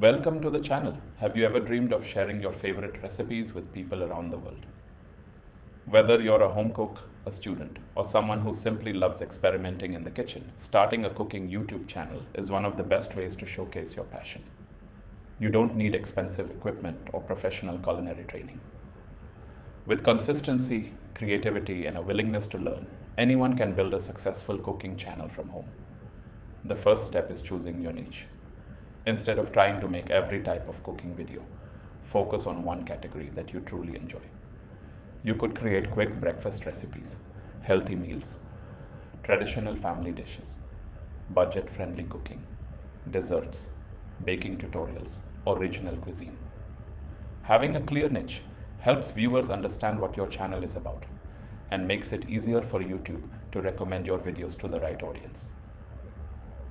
Welcome to the channel. Have you ever dreamed of sharing your favorite recipes with people around the world? Whether you're a home cook, a student, or someone who simply loves experimenting in the kitchen, starting a cooking YouTube channel is one of the best ways to showcase your passion. You don't need expensive equipment or professional culinary training. With consistency, creativity, and a willingness to learn, anyone can build a successful cooking channel from home. The first step is choosing your niche. Instead of trying to make every type of cooking video, focus on one category that you truly enjoy. You could create quick breakfast recipes, healthy meals, traditional family dishes, budget-friendly cooking, desserts, baking tutorials, or regional cuisine. Having a clear niche helps viewers understand what your channel is about and makes it easier for YouTube to recommend your videos to the right audience.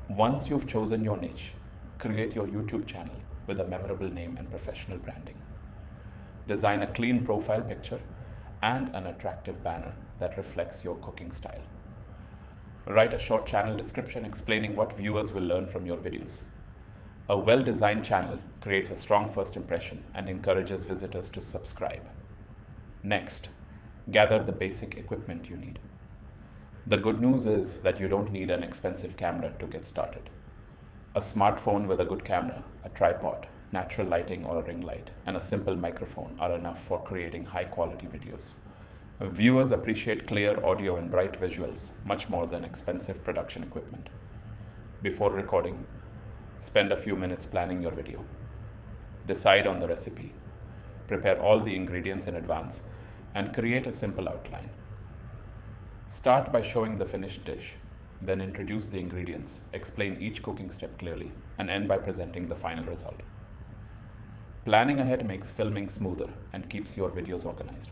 Once you've chosen your niche, create your YouTube channel with a memorable name and professional branding. Design a clean profile picture and an attractive banner that reflects your cooking style. Write a short channel description explaining what viewers will learn from your videos. A well-designed channel creates a strong first impression and encourages visitors to subscribe. Next, gather the basic equipment you need. The good news is that you don't need an expensive camera to get started. A smartphone with a good camera, a tripod, natural lighting or a ring light, and a simple microphone are enough for creating high-quality videos. Viewers appreciate clear audio and bright visuals much more than expensive production equipment. Before recording, spend a few minutes planning your video. Decide on the recipe, prepare all the ingredients in advance, and create a simple outline. Start by showing the finished dish. Then introduce the ingredients, explain each cooking step clearly, and end by presenting the final result. Planning ahead makes filming smoother and keeps your videos organized.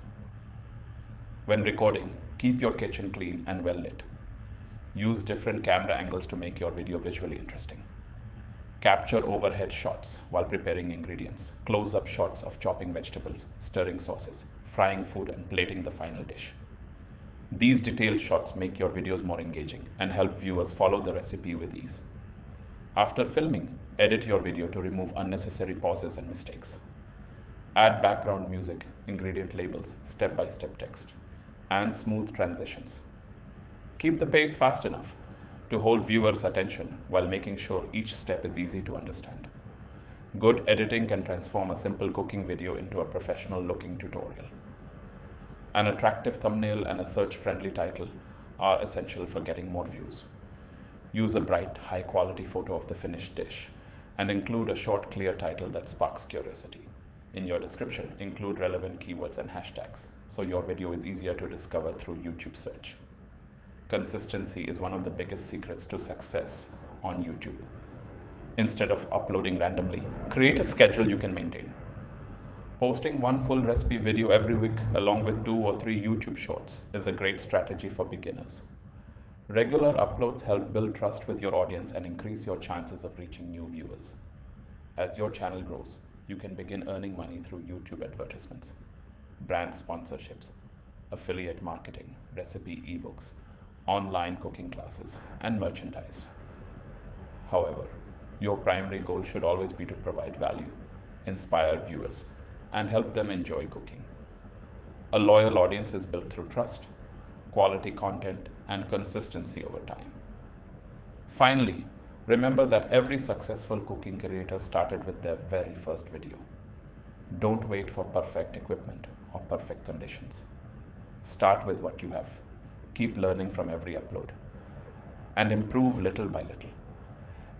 When recording, keep your kitchen clean and well lit. Use different camera angles to make your video visually interesting. Capture overhead shots while preparing ingredients, close-up shots of chopping vegetables, stirring sauces, frying food, and plating the final dish. These detailed shots make your videos more engaging and help viewers follow the recipe with ease. After filming, edit your video to remove unnecessary pauses and mistakes. Add background music, ingredient labels, step-by-step text, and smooth transitions. Keep the pace fast enough to hold viewers' attention while making sure each step is easy to understand. Good editing can transform a simple cooking video into a professional-looking tutorial. An attractive thumbnail and a search-friendly title are essential for getting more views. Use a bright, high-quality photo of the finished dish and include a short, clear title that sparks curiosity. In your description, include relevant keywords and hashtags so your video is easier to discover through YouTube search. Consistency is one of the biggest secrets to success on YouTube. Instead of uploading randomly, create a schedule you can maintain. Posting one full recipe video every week along with 2 or 3 YouTube shorts is a great strategy for beginners. Regular uploads help build trust with your audience and increase your chances of reaching new viewers. As your channel grows, you can begin earning money through YouTube advertisements, brand sponsorships, affiliate marketing, recipe ebooks, online cooking classes, and merchandise. However, your primary goal should always be to provide value, inspire viewers, and help them enjoy cooking. A loyal audience is built through trust, quality content, and consistency over time. Finally, remember that every successful cooking creator started with their very first video. Don't wait for perfect equipment or perfect conditions. Start with what you have. Keep learning from every upload and improve little by little.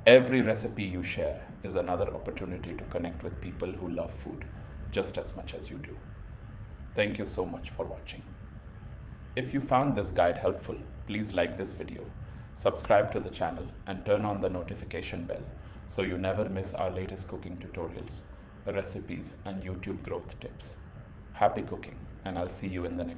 Every recipe you share is another opportunity to connect with people who love food just as much as you do. Thank you so much for watching. If you found this guide helpful, please like this video, subscribe to the channel, and turn on the notification bell so you never miss our latest cooking tutorials, recipes, and YouTube growth tips. Happy cooking, and I'll see you in the next video.